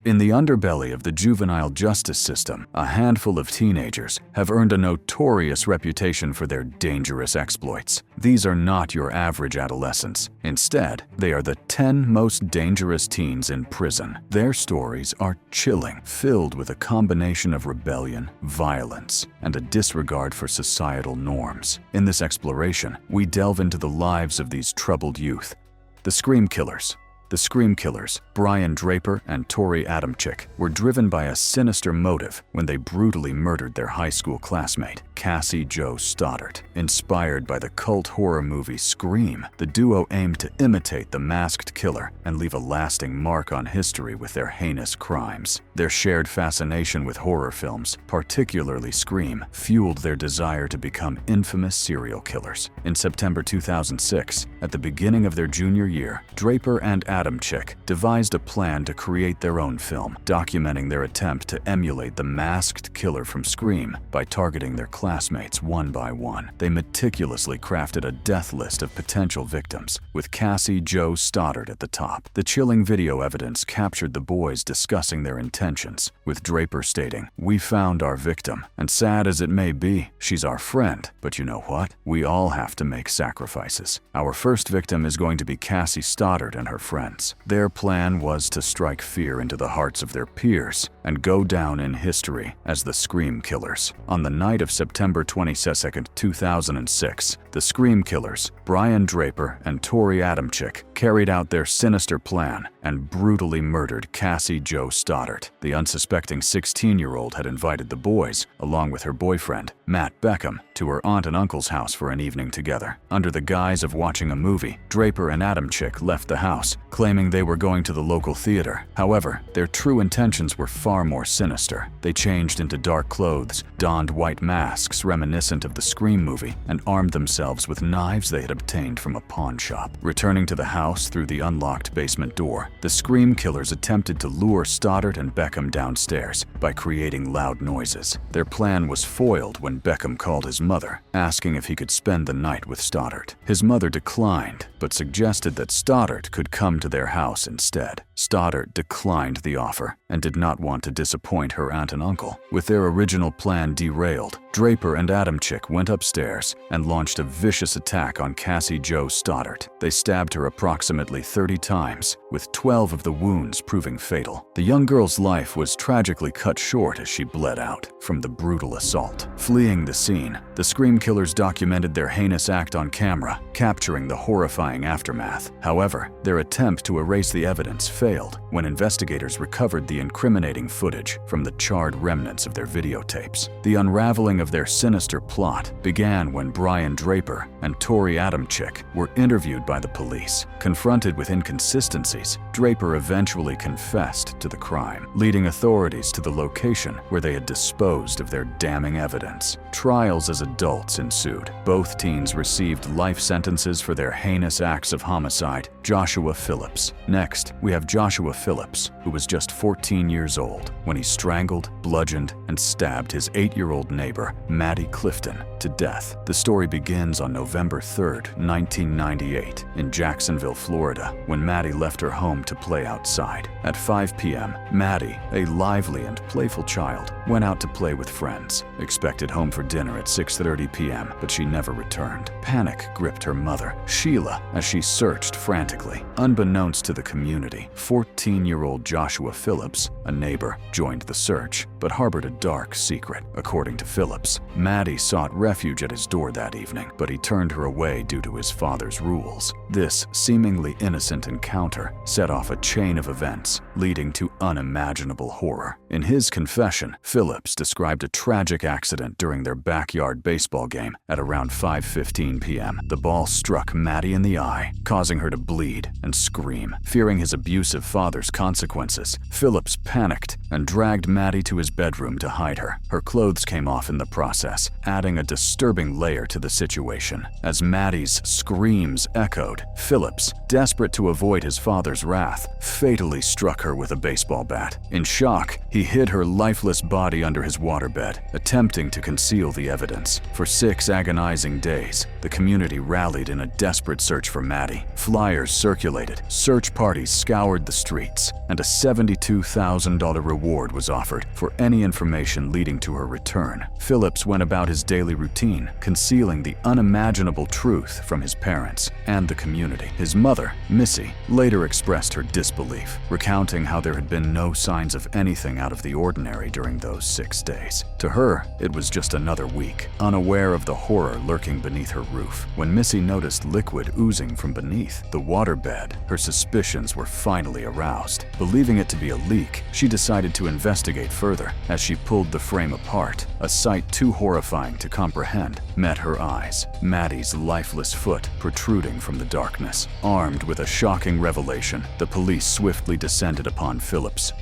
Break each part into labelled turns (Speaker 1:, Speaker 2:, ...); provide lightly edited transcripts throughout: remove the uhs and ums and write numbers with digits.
Speaker 1: In the underbelly of the juvenile justice system, a handful of teenagers have earned a notorious reputation for their dangerous exploits. These are not your average adolescents. Instead, they are the 10 most dangerous teens in prison. Their stories are chilling, filled with a combination of rebellion, violence, and a disregard for societal norms. In this exploration, we delve into the lives of these troubled youth. The Scream Killers. The Scream Killers, Brian Draper and Tori Adamczyk, were driven by a sinister motive when they brutally murdered their high school classmate, Cassie Jo Stoddart. Inspired by the cult horror movie Scream, the duo aimed to imitate the masked killer and leave a lasting mark on history with their heinous crimes. Their shared fascination with horror films, particularly Scream, fueled their desire to become infamous serial killers. In September 2006, at the beginning of their junior year, Draper and Adamczyk devised a plan to create their own film, documenting their attempt to emulate the masked killer from Scream by targeting their classmates one by one. They meticulously crafted a death list of potential victims, with Cassie Jo Stoddart at the top. The chilling video evidence captured the boys discussing their intentions, with Draper stating, "We found our victim, and sad as it may be, she's our friend, but you know what? We all have to make sacrifices. Our first victim is going to be Cassie Stoddart and her friends." Their plan was to strike fear into the hearts of their peers and go down in history as the Scream Killers. On the night of September 22, 2006, the Scream Killers, Brian Draper and Tori Adamczyk, carried out their sinister plan and brutally murdered Cassie Jo Stoddart. The unsuspecting 16-year-old had invited the boys, along with her boyfriend, Matt Beckham, to her aunt and uncle's house for an evening together. Under the guise of watching a movie, Draper and Adamczyk left the house, claiming they were going to the local theater. However, their true intentions were far more sinister. They changed into dark clothes, donned white masks reminiscent of the Scream movie, and armed themselves with knives they had obtained from a pawn shop. Returning to the house through the unlocked basement door, the Scream Killers attempted to lure Stoddart and Beckham downstairs by creating loud noises. Their plan was foiled when Beckham called his mother, asking if he could spend the night with Stoddart. His mother declined, but suggested that Stoddart could come to their house instead. Stoddart declined the offer and did not want to disappoint her aunt and uncle. With their original plan derailed, Draper and Adamczyk went upstairs and launched a vicious attack on Cassie Jo Stoddart. They stabbed her approximately 30 times, with 12 of the wounds proving fatal. The young girl's life was tragically cut short as she bled out from the brutal assault. Fleeing the scene, the Scream Killers documented their heinous act on camera, capturing the horrifying aftermath. However, their attempt to erase the evidence failed when investigators recovered the incriminating footage from the charred remnants of their videotapes. The unraveling of their sinister plot began when Brian Draper and Tori Adamczyk were interviewed by the police. Confronted with inconsistencies, Draper eventually confessed to the crime, leading authorities to the location where they had disposed of their damning evidence. Trials as adults ensued. Both teens received life sentences for their heinous acts of homicide. Joshua Phillips. Next, we have Joshua Phillips, who was just 14 years old when he strangled, bludgeoned, and stabbed his 8-year-old neighbor, Maddie Clifton, to death. The story begins on November 3, 1998, in Jacksonville, Florida, when Maddie left her home to play outside. At 5 p.m., Maddie, a lively and playful child, went out to play with friends, expected home for dinner at 6:30 p.m., but she never returned. Panic gripped her mother, Sheila, as she searched frantically. Unbeknownst to the community, 14-year-old Joshua Phillips, a neighbor, joined the search, but harbored a dark secret. According to Phillips, Maddie sought refuge at his door that evening, but he turned her away due to his father's rules. This seemingly innocent encounter set off a chain of events, leading to unimaginable horror. In his confession, Phillips described a tragic accident during their backyard baseball game at around 5:15 p.m. The ball struck Maddie in the eye, causing her to bleed and scream. Fearing his abusive father's consequences, Phillips panicked and dragged Maddie to his bedroom to hide her. Her clothes came off in the process, adding a disturbing layer to the situation. situation. As Maddie's screams echoed, Phillips, desperate to avoid his father's wrath, fatally struck her with a baseball bat. In shock, he hid her lifeless body under his waterbed, attempting to conceal the evidence. For 6 agonizing days, the community rallied in a desperate search for Maddie. Flyers circulated, search parties scoured the streets, and a $72,000 reward was offered for any information leading to her return. Phillips went about his daily routine, concealing the unimaginable truth from his parents and the community. His mother, Missy, later expressed her disbelief, recounting how there had been no signs of anything out of the ordinary during those 6 days. To her, it was just another week, unaware of the horror lurking beneath her roof. When Missy noticed liquid oozing from beneath the waterbed, her suspicions were finally aroused. Believing it to be a leak, she decided to investigate further. As she pulled the frame apart, a sight too horrifying to comprehend met her eyes. Maddie's lifeless foot protruding from the darkness. Armed with a shocking revelation, the police swiftly descended upon Phillips'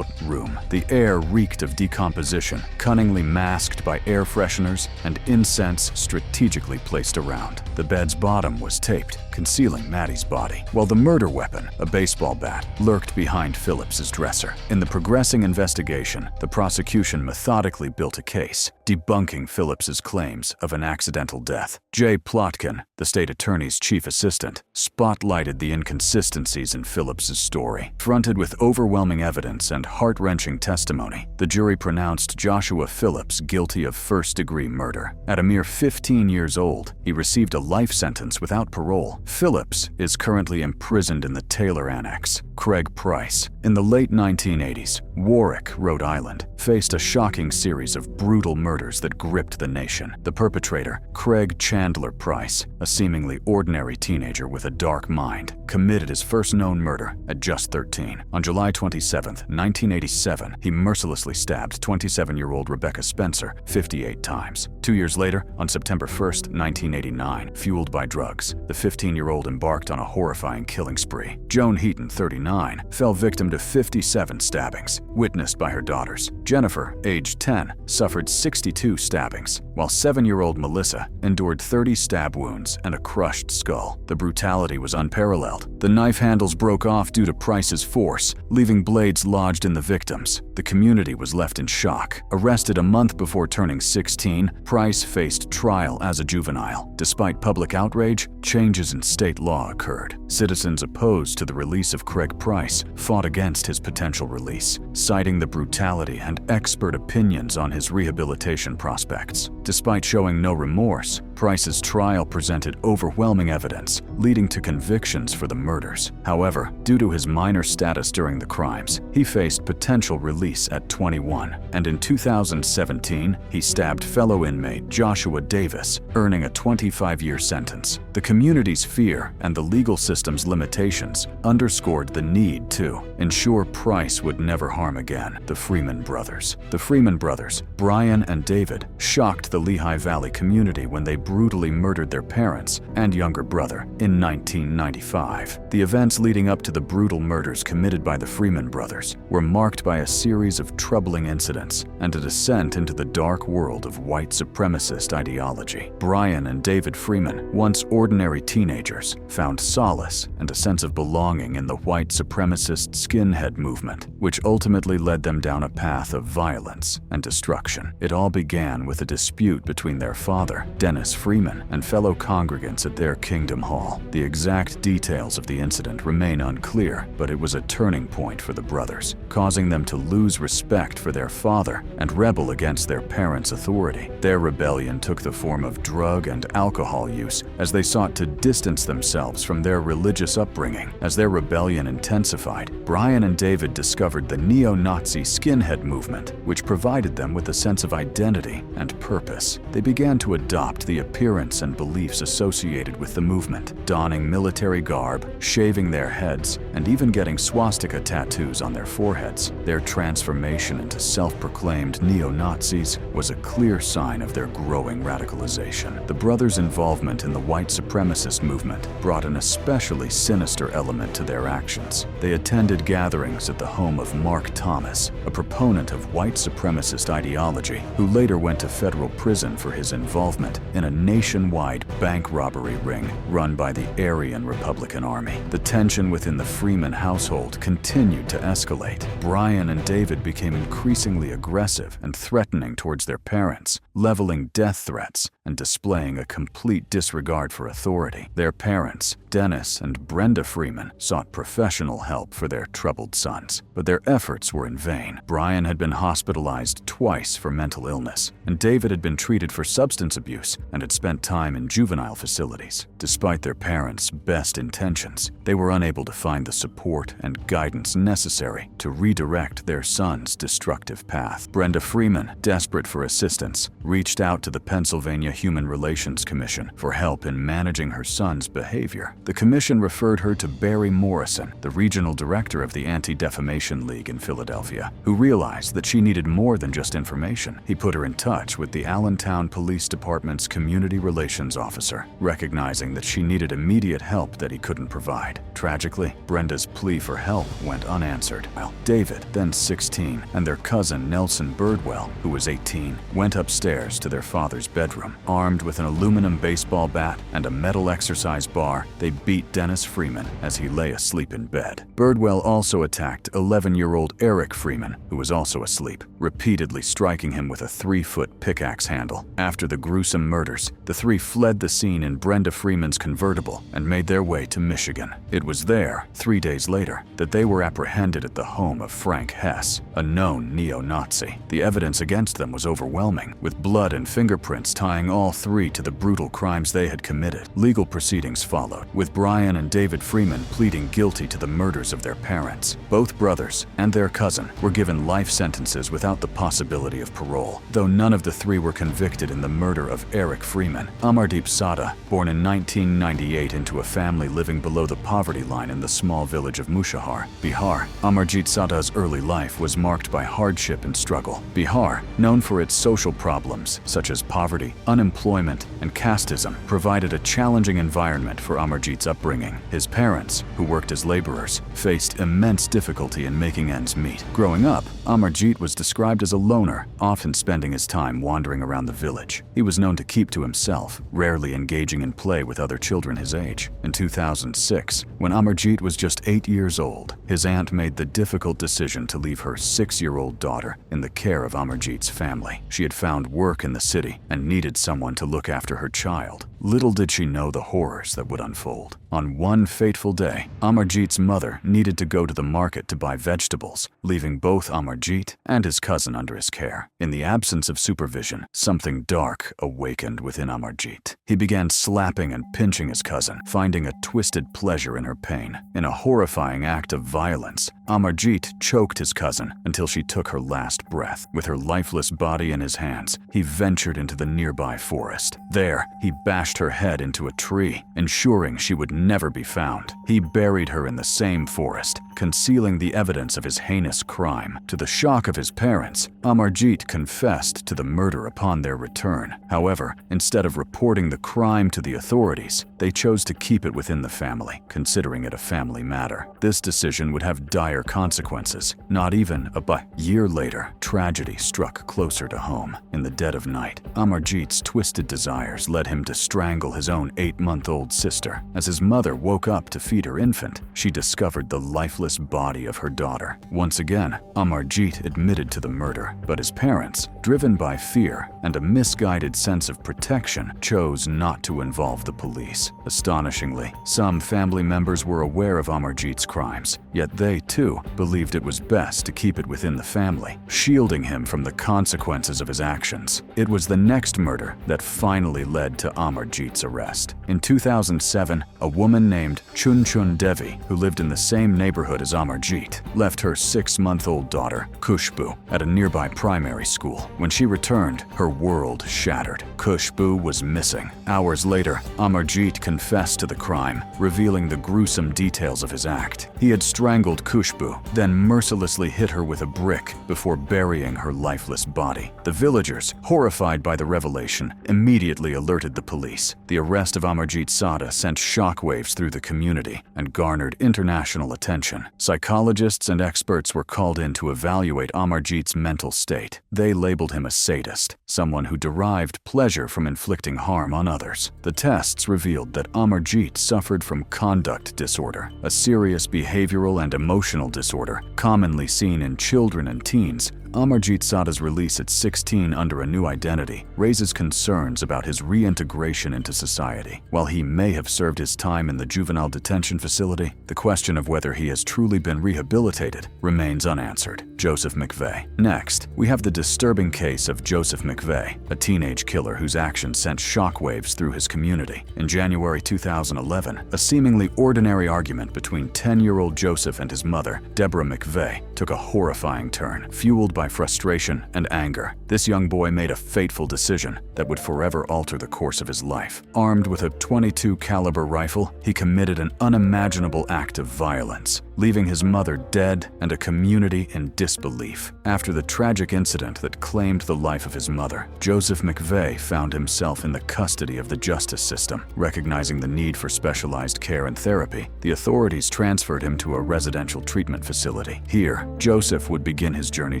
Speaker 1: room. The air reeked of decomposition, cunningly masked by air fresheners and incense strategically placed around. The bed's bottom was taped, concealing Maddie's body, while the murder weapon, a baseball bat, lurked behind Phillips's dresser. In the progressing investigation, the prosecution methodically built a case, debunking Phillips's claims of an accidental death. Jay Plotkin, the state attorney's chief assistant, spotlighted the inconsistencies in Phillips's story. Fronted with overwhelming evidence and heart-wrenching testimony, the jury pronounced Joshua Phillips guilty of first-degree murder. At a mere 15 years old, he received a life sentence without parole. Phillips is currently imprisoned in the Taylor Annex. Craig Price. In the late 1980s, Warwick, Rhode Island, faced a shocking series of brutal murders that gripped the nation. The perpetrator, Craig Chandler Price, a seemingly ordinary teenager with a dark mind, committed his first known murder at just 13. On July 27, 1987, he mercilessly stabbed 27-year-old Rebecca Spencer 58 times. 2 years later, on September 1, 1989, fueled by drugs, the 15-year-old embarked on a horrifying killing spree. Joan Heaton, 39, fell victim to 57 stabbings, witnessed by her daughters. Jennifer, aged 10, suffered 62 stabbings, while 7-year-old Melissa endured 30 stab wounds and a crushed skull. The brutality was unparalleled. The knife handles broke off due to Price's force, leaving blades lodged in the victims. The community was left in shock. Arrested a month before turning 16, Price faced trial as a juvenile. Despite public outrage, changes in state law occurred. Citizens opposed to the release of Craig Price fought against his potential release, citing the brutality and expert opinions on his rehabilitation prospects. Despite showing no remorse, Price's trial presented overwhelming evidence, leading to convictions for the murders. However, due to his minor status during the crimes, he faced potential release at 21, and in 2017, he stabbed fellow inmate Joshua Davis, earning a 25-year sentence. The community's fear and the legal system's limitations underscored the need to ensure Price would never harm again. The Freeman brothers. The Freeman brothers, Brian and David, shocked the Lehigh Valley community when they brutally murdered their parents and younger brother in 1995. The events leading up to the brutal murders committed by the Freeman brothers were marked by a series of troubling incidents and a descent into the dark world of white supremacist ideology. Brian and David Freeman, once ordinary teenagers, found solace and a sense of belonging in the white supremacist skinhead movement, which ultimately led them down a path of violence and destruction. It all began with a dispute between their father, Dennis Freeman, and fellow congregants at their Kingdom Hall. The exact details of the incident remain unclear, but it was a turning point for the brothers, causing them to lose respect for their father and rebel against their parents' authority. Their rebellion took the form of drug and alcohol use as they sought to distance themselves from their religious upbringing. As their rebellion intensified, Brian and David discovered the neo-Nazi skinhead movement, which provided them with a sense of identity and purpose. They began to adopt the appearance and beliefs associated with the movement, donning military garb, shaving their heads, and even getting swastika tattoos on their foreheads. Their transformation into self-proclaimed neo-Nazis was a clear sign of their growing radicalization. The brothers' involvement in the white supremacist movement brought an especially sinister element to their actions. parents. They attended gatherings at the home of Mark Thomas, a proponent of white supremacist ideology, who later went to federal prison for his involvement in a nationwide bank robbery ring run by the Aryan Republican Army. The tension within the Freeman household continued to escalate. Brian and David became increasingly aggressive and threatening towards their parents, leveling death threats and displaying a complete disregard for authority. Their parents, Dennis and Brenda Freeman, sought professional help for their troubled sons, but their efforts were in vain. Brian had been hospitalized twice for mental illness, and David had been treated for substance abuse and had spent time in juvenile facilities. Despite their parents' best intentions, they were unable to find the support and guidance necessary to redirect their son's destructive path. Brenda Freeman, desperate for assistance, reached out to the Pennsylvania Human Relations Commission for help in managing her son's behavior. The commission referred her to Barry Morrison, the regional director of the Anti-Defamation League in Philadelphia, who realized that she needed more than just information. He put her in touch with the Allentown Police Department's community relations officer, recognizing that she needed immediate help that he couldn't provide. Tragically, Brenda's plea for help went unanswered. David, then 16, and their cousin Nelson Birdwell, who was 18, went upstairs to their father's bedroom. Armed with an aluminum baseball bat and a metal exercise bar, they beat Dennis Freeman as he lay asleep in bed. Birdwell also attacked 11-year-old Eric Freeman, who was also asleep, repeatedly striking him with a 3-foot pickaxe handle. After the gruesome murders, the three fled the scene in Brenda Freeman's convertible and made their way to Michigan. It was there, 3 days later, that they were apprehended at the home of Frank Hess, a known neo-Nazi. The evidence against them was overwhelming, with blood and fingerprints tying all three to the brutal crimes they had committed. Legal proceedings followed, with Brian and David Freeman pleading guilty to the murders of their parents. Both brothers and their cousin were given life sentences without the possibility of parole, though none of the three were convicted in the murder of Eric Freeman. Amardeep Sada, born in 1998 into a family living below the poverty line in the small village of Mushahar, Bihar. Amarjit Sada's early life was marked by hardship and struggle. Bihar, known for its social problems such as poverty, unemployment, and casteism, provided a challenging environment for Amarjit's upbringing. His parents, who worked as laborers, faced immense difficulty in making ends meet. Growing up, Amarjit was described as a loner, often spending his time wandering around the village. He was known to keep to himself, rarely engaging in play with other children his age. In 2006, when Amarjit was just 8 years old, his aunt made the difficult decision to leave her 6-year-old daughter in the care of Amarjit's family. She had found work in the city and needed someone to look after her child. Little did she know the horrors that would unfold. On one fateful day, Amarjit's mother needed to go to the market to buy vegetables, leaving both Amarjit and his cousin under his care. In the absence of supervision, something dark awakened within Amarjit. He began slapping and pinching his cousin, finding a twisted pleasure in her pain. In a horrifying act of violence, Amarjit choked his cousin until she took her last breath. With her lifeless body in his hands, he ventured into the nearby forest. There, he bashed her head into a tree, ensuring she would never be found. He buried her in the same forest, concealing the evidence of his heinous crime. To the shock of his parents, Amarjit confessed to the murder upon their return. However, instead of reporting the crime to the authorities, they chose to keep it within the family, considering it a family matter. This decision would have dire consequences. Not even a year later, tragedy struck closer to home. In the dead of night, Amarjit's twisted desires led him to strangle his own 8-month-old sister. As his mother woke up to feed her infant, she discovered the lifeless body of her daughter. Once again, Amarjit admitted to the murder, but his parents, driven by fear and a misguided sense of protection, chose not to involve the police. Astonishingly, some family members were aware of Amarjit's crimes, yet they, too, believed it was best to keep it within the family, shielding him from the consequences of his actions. It was the next murder that finally led to Amarjit's arrest. In 2007, a woman named Chun Chun Devi, who lived in the same neighborhood as Amarjit, left her 6-month-old daughter, Khushbu, at a nearby primary school. When she returned, her world shattered. Khushbu was missing. Hours later, Amarjit confessed to the crime, revealing the gruesome details of his act. He had strangled Khushbu, then mercilessly hit her with a brick before burying her lifeless body. The villagers, horrified by the revelation, immediately alerted the police. The arrest of Amarjit Sada sent shockwaves through the community and garnered international attention. 2011, psychologists and experts were called in to evaluate Amarjeet's mental state. They labeled him a sadist, someone who derived pleasure from inflicting harm on others. The tests revealed that Amarjeet suffered from conduct disorder, a serious behavioral and emotional disorder commonly seen in children and teens. Amarjeet Sada's release at 16 under a new identity raises concerns about his reintegration into society. While he may have served his time in the juvenile detention facility, the question of whether he has truly been rehabilitated remains unanswered. Joseph McVeigh. Next, we have the disturbing case of Joseph McVeigh, a teenage killer whose actions sent shockwaves through his community. In January 2011, a seemingly ordinary argument between 10-year-old Joseph and his mother, Deborah McVeigh, took a horrifying turn, fueled by frustration and anger. This young boy made a fateful decision that would forever alter the course of his life. Armed with a .22 caliber rifle, he committed an unimaginable act of violence, leaving his mother dead and a community in disbelief. After the tragic incident that claimed the life of his mother, Joseph McVeigh found himself in the custody of the justice system. Recognizing the need for specialized care and therapy, the authorities transferred him to a residential treatment facility. Here, Joseph would begin his journey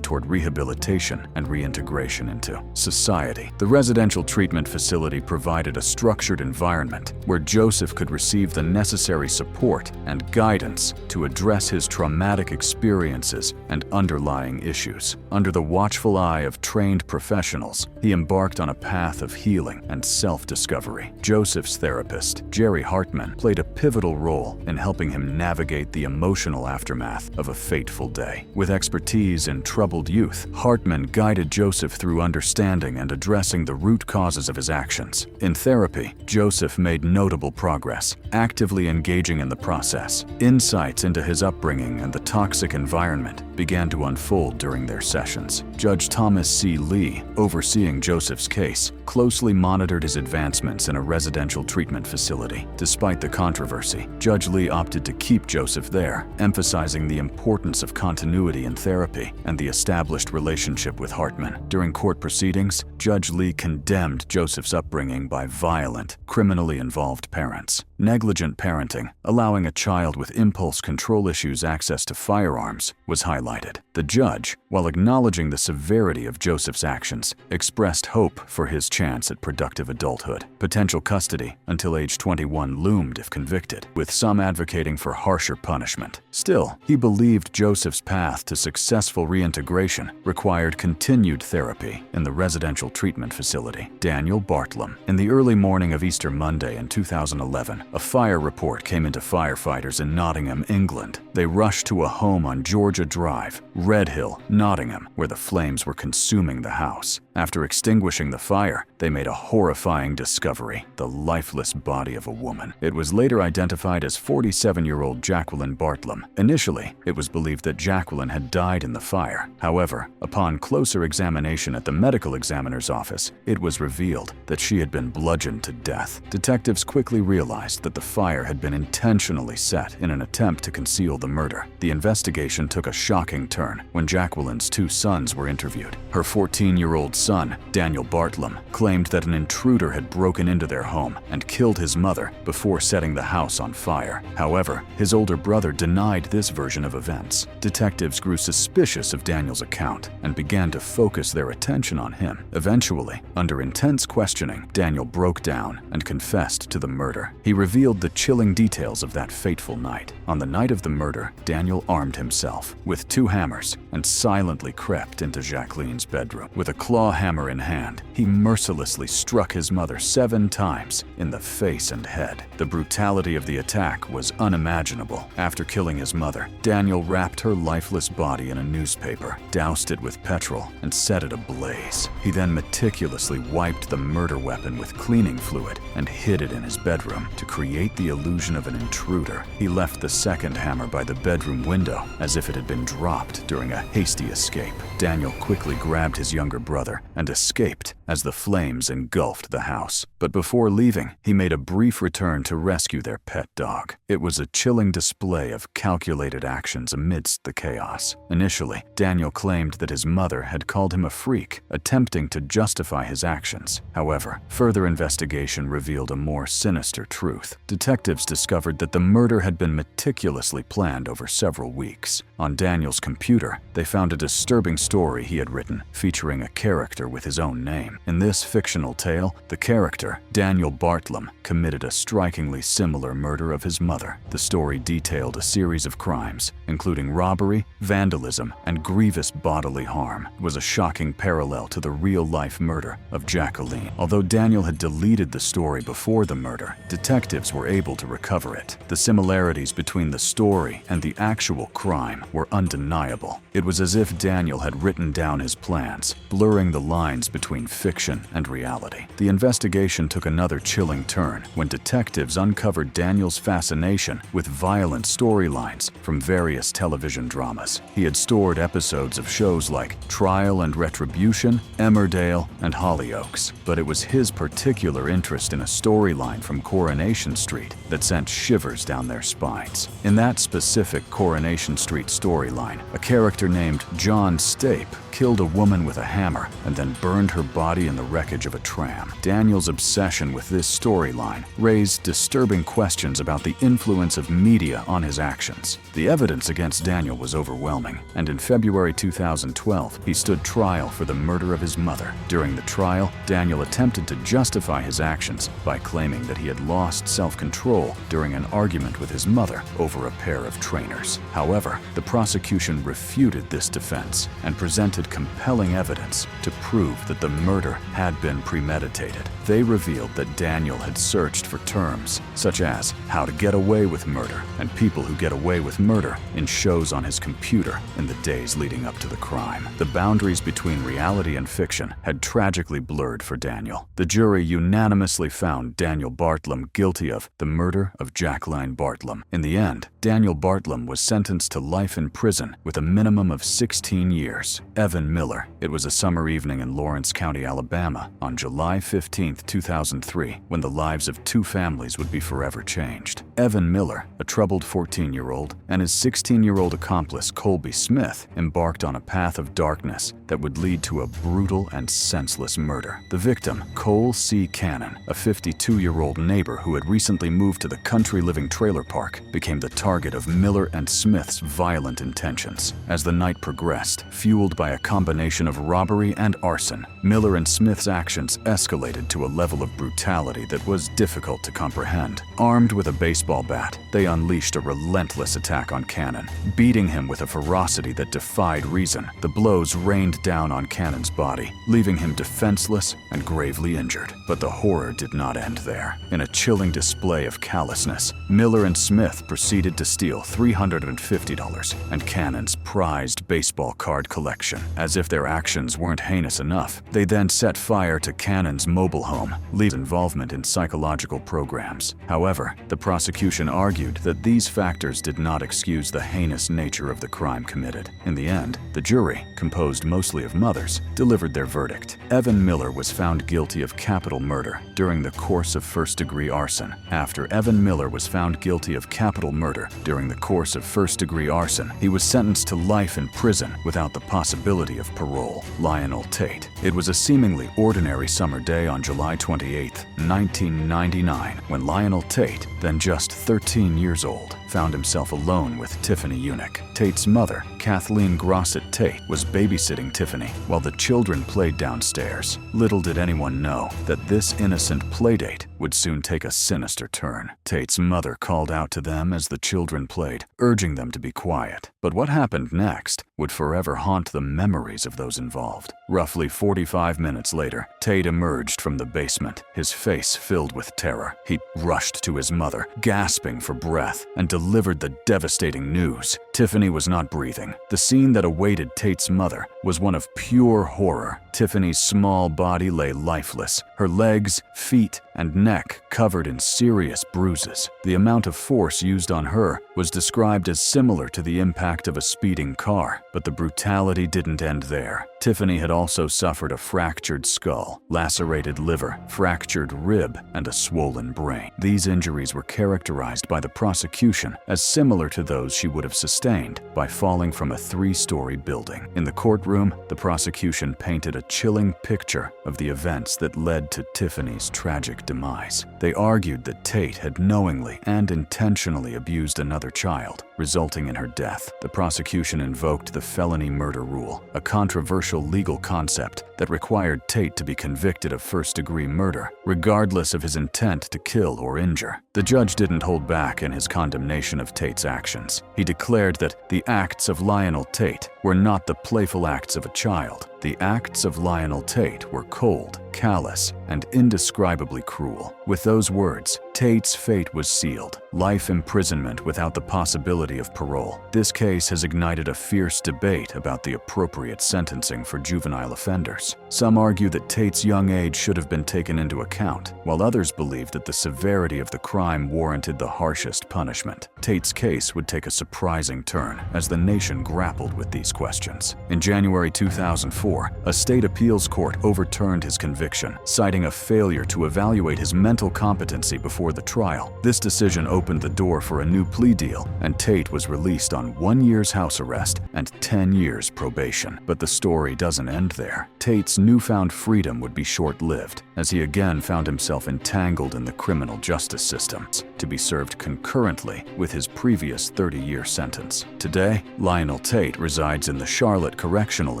Speaker 1: toward rehabilitation and reintegration into society. The residential treatment facility provided a structured environment where Joseph could receive the necessary support and guidance to address his traumatic experiences and underlying issues. Under the watchful eye of trained professionals, he embarked on a path of healing and self-discovery. Joseph's therapist, Jerry Hartman, played a pivotal role in helping him navigate the emotional aftermath of a fateful day. With expertise in troubled youth, Hartman guided Joseph through understanding and addressing the root causes of his actions. In therapy, Joseph made notable progress, actively engaging in the process. Insights into his upbringing and the toxic environment began to unfold during their sessions. Judge Thomas C. Lee, overseeing Joseph's case, closely monitored his advancements in a residential treatment facility. Despite the controversy, Judge Lee opted to keep Joseph there, emphasizing the importance of continuity in therapy and the established relationship with Hartman. During court proceedings, Judge Lee condemned Joseph's upbringing by violent, criminally involved parents. Negligent parenting, allowing a child with impulse control issues access to firearms, was highlighted. The judge, while acknowledging the severity of Joseph's actions, expressed hope for his chance at productive adulthood. Potential custody until age 21 loomed if convicted, with some advocating for harsher punishment. Still, he believed Joseph's path to successful reintegration required continued therapy in the residential treatment facility. Daniel Bartlam. In the early morning of Easter Monday in 2011, a fire report came into firefighters in Nottingham, England. They rushed to a home on Georgia Drive, Redhill, Nottingham, where the flames were consuming the house. After extinguishing the fire, they made a horrifying discovery: the lifeless body of a woman. It was later identified as 47-year-old Jacqueline Bartlam. Initially, it was believed that Jacqueline had died in the fire. However, upon closer examination at the medical examiner's office, it was revealed that she had been bludgeoned to death. Detectives quickly realized that the fire had been intentionally set in an attempt to conceal the murder. The investigation took a shocking turn when Jacqueline's two sons were interviewed. Her 14-year-old son, Daniel Bartlam, claimed that an intruder had broken into their home and killed his mother before setting the house on fire. However, his older brother denied this version of events. Detectives grew suspicious of Daniel's account and began to focus their attention on him. Eventually, under intense questioning, Daniel broke down and confessed to the murder. He revealed the chilling details of that fateful night. On the night of the murder, Daniel armed himself with 2 hammers and silently crept into Jacqueline's bedroom. With a claw hammer in hand, he mercilessly struck his mother 7 times in the face and head. The brutality of the attack was unimaginable. After killing his mother, Daniel wrapped her lifeless body in a newspaper, doused it with petrol, and set it ablaze. He then meticulously wiped the murder weapon with cleaning fluid and hid it in his bedroom to create the illusion of an intruder. He left the second hammer by the bedroom window as if it had been dropped during a hasty escape. Daniel quickly grabbed his younger brother and escaped as the flames engulfed the house. But before leaving, he made a brief return to rescue their pet dog. It was a chilling display of calculated actions amidst the chaos. Initially, Daniel claimed that his mother had called him a freak, attempting to justify his actions. However, further investigation revealed a more sinister truth. Detectives discovered that the murder had been meticulously planned over several weeks. On Daniel's computer, they found a disturbing story he had written, featuring a character with his own name. In this fictional tale, the character, Daniel Bartlam, committed a strikingly similar murder of his mother. The story detailed a series of crimes, including robbery, vandalism, and grievous bodily harm. It was a shocking parallel to the real-life murder of Jacqueline. Although Daniel had deleted the story before the murder, detectives were able to recover it. The similarities between the story and the actual crime were undeniable. It was as if Daniel had written down his plans, blurring the lines between fiction and reality. The investigation took another chilling turn when detectives uncovered Daniel's fascination with violent storylines from various television dramas. He had stored episodes of shows like Trial and Retribution, Emmerdale, and Hollyoaks. But it was his particular interest in a storyline from Coronation Street that sent shivers down their spines. In that specific Coronation Street storyline, a character named John Stape killed a woman with a hammer and then burned her body in the wreckage of a tram. Daniel's obsession with this storyline raised disturbing questions about the influence of media on his actions. The evidence against Daniel was overwhelming, and in February 2012, he stood trial for the murder of his mother. During the trial, Daniel attempted to justify his actions by claiming that he had lost self-control during an argument with his mother over a pair of trainers. However, the prosecution refuted this defense and presented compelling evidence to prove that the murder had been premeditated. They revealed that Daniel had searched for terms such as how to get away with murder and people who get away with murder in shows on his computer in the days leading up to the crime. The boundaries between reality and fiction had tragically blurred for Daniel. The jury unanimously found Daniel Bartlam guilty of the murder of Jacqueline Bartlam. In the end, Daniel Bartlam was sentenced to life in prison with a minimum of 16 years. Evan Miller. It was a summer evening in Lawrence County, Alabama, on July 15, 2003, when the lives of two families would be forever changed. Evan Miller, a troubled 14-year-old, and his 16-year-old accomplice Colby Smith embarked on a path of darkness that would lead to a brutal and senseless murder. The victim, Cole C. Cannon, a 52-year-old neighbor who had recently moved to the country living trailer park, became the target of Miller and Smith's violent intentions. As the night progressed, fueled by a combination of robbery and arson, Miller and Smith's actions escalated to a level of brutality that was difficult to comprehend. Armed with a baseball bat, they unleashed a relentless attack on Cannon, beating him with a ferocity that defied reason. The blows rained down on Cannon's body, leaving him defenseless and gravely injured. But the horror did not end there. In a chilling display of callousness, Miller and Smith proceeded to steal $350 and Cannon's prized baseball card collection. As if their actions weren't heinous enough, they then set fire to Cannon's mobile home, leading involvement in psychological programs. However, the prosecution argued that these factors did not excuse the heinous nature of the crime committed. In the end, the jury, composed mostly of mothers, delivered their verdict. Evan Miller was found guilty of capital murder during the course of first-degree arson. After Evan Miller was found guilty of capital murder during the course of first-degree arson, he was sentenced to life in prison without the possibility of parole. Lionel Tate. It was a seemingly ordinary summer day on July 28, 1999, when Lionel Tate, then just 13 years old, found himself alone with Tiffany Unick. Tate's mother, Kathleen Grossett Tate, was babysitting Tiffany while the children played downstairs. Little did anyone know that this innocent playdate would soon take a sinister turn. Tate's mother called out to them as the children played, urging them to be quiet. But what happened next would forever haunt the memories of those involved. Roughly 45 minutes later, Tate emerged from the basement, his face filled with terror. He rushed to his mother, gasping for breath, and delivered the devastating news. Tiffany was not breathing. The scene that awaited Tate's mother was one of pure horror. Tiffany's small body lay lifeless, her legs, feet, and neck covered in serious bruises. The amount of force used on her was described as similar to the impact of a speeding car, but the brutality didn't end there. Tiffany had also suffered a fractured skull, lacerated liver, fractured rib, and a swollen brain. These injuries were characterized by the prosecution as similar to those she would have sustained by falling from a 3-story building. In the courtroom, the prosecution painted a chilling picture of the events that led to Tiffany's tragic demise. They argued that Tate had knowingly and intentionally abused another child, resulting in her death. The prosecution invoked the felony murder rule, a controversial legal concept that required Tate to be convicted of first-degree murder, regardless of his intent to kill or injure. The judge didn't hold back in his condemnation of Tate's actions. He declared that the acts of Lionel Tate were not the playful acts of a child. The acts of Lionel Tate were cold, callous, and indescribably cruel. With those words, Tate's fate was sealed, life imprisonment without the possibility of parole. This case has ignited a fierce debate about the appropriate sentencing for juvenile offenders. Some argue that Tate's young age should have been taken into account, while others believe that the severity of the crime warranted the harshest punishment. Tate's case would take a surprising turn as the nation grappled with these questions. In January 2004, a state appeals court overturned his conviction, citing a failure to evaluate his mental competency before the trial. This decision opened the door for a new plea deal, and Tate was released on 1 year's house arrest and 10 years probation. But the story doesn't end there. Tate's newfound freedom would be short-lived, as he again found himself entangled in the criminal justice system, to be served concurrently with his previous 30-year sentence. Today, Lionel Tate resides in the Charlotte Correctional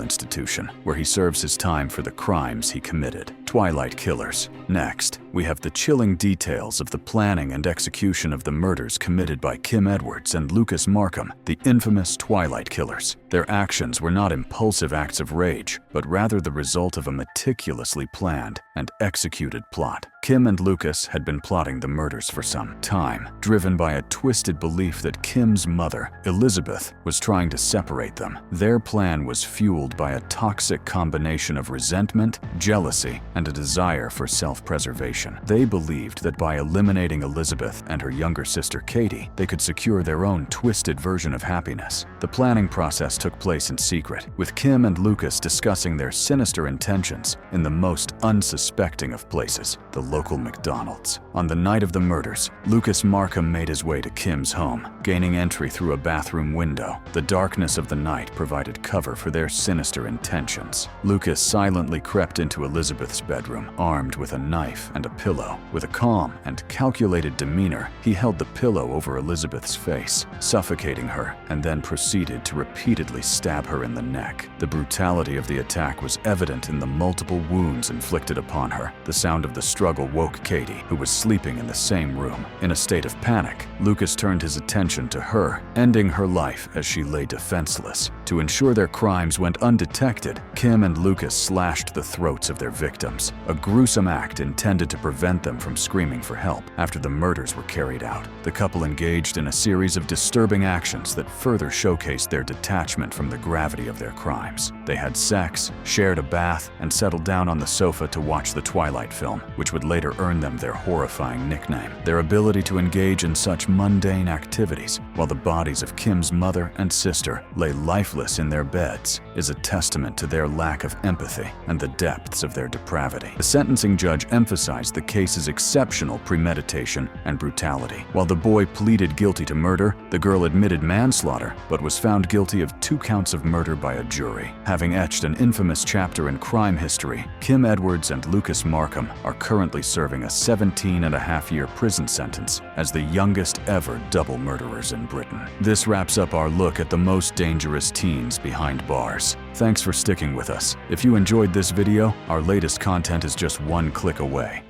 Speaker 1: Institution, where he serves his time for the crimes he committed. Twilight Killers. Next, we have the chilling details of the planning and execution of the murders committed by Kim Edwards and Lucas Markham, the infamous Twilight Killers. Their actions were not impulsive acts of rage, but rather the result of a meticulously planned and executed plot. Kim and Lucas had been plotting the murders for some time, driven by a twisted belief that Kim's mother, Elizabeth, was trying to separate them. Their plan was fueled by a toxic combination of resentment, jealousy, and a desire for self-preservation. They believed that by eliminating Elizabeth and her younger sister Katie, they could secure their own twisted version of happiness. The planning process took place in secret, with Kim and Lucas discussing their sinister intentions in the most unsuspecting of places, the local McDonald's. On the night of the murders, Lucas Markham made his way to Kim's home, gaining entry through a bathroom window. The darkness of the night provided cover for their sinister intentions. Lucas silently crept into Elizabeth's bedroom, armed with a knife and a pillow. With a calm and calculated demeanor, he held the pillow over Elizabeth's face, suffocating her, and then proceeded to repeatedly stab her in the neck. The brutality of the attack was evident in the multiple wounds inflicted upon her. The sound of the struggle woke Katie, who was sleeping in the same room. In a state of panic, Lucas turned his attention to her, ending her life as she lay defenseless. To ensure their crimes went undetected, Kim and Lucas slashed the throats of their victims, a gruesome act intended to prevent them from screaming for help after the murders were carried out. The couple engaged in a series of disturbing actions that further showcased their detachment from the gravity of their crimes. They had sex, shared a bath, and settled down on the sofa to watch the Twilight film, which would later earn them their horrifying nickname. Their ability to engage in such mundane activities while the bodies of Kim's mother and sister lay lifeless in their beds is a testament to their lack of empathy and the depths of their depravity. The sentencing judge emphasized the case's exceptional premeditation and brutality. While the boy pleaded guilty to murder, the girl admitted manslaughter but was found guilty of 2 counts of murder by a jury. Having etched an infamous chapter in crime history, Kim Edwards and Lucas Markham are currently serving a 17.5-year prison sentence as the youngest ever double murderers in Britain. This wraps up our look at the most dangerous teens behind bars. Thanks for sticking with us. If you enjoyed this video, our latest content is just 1 click away.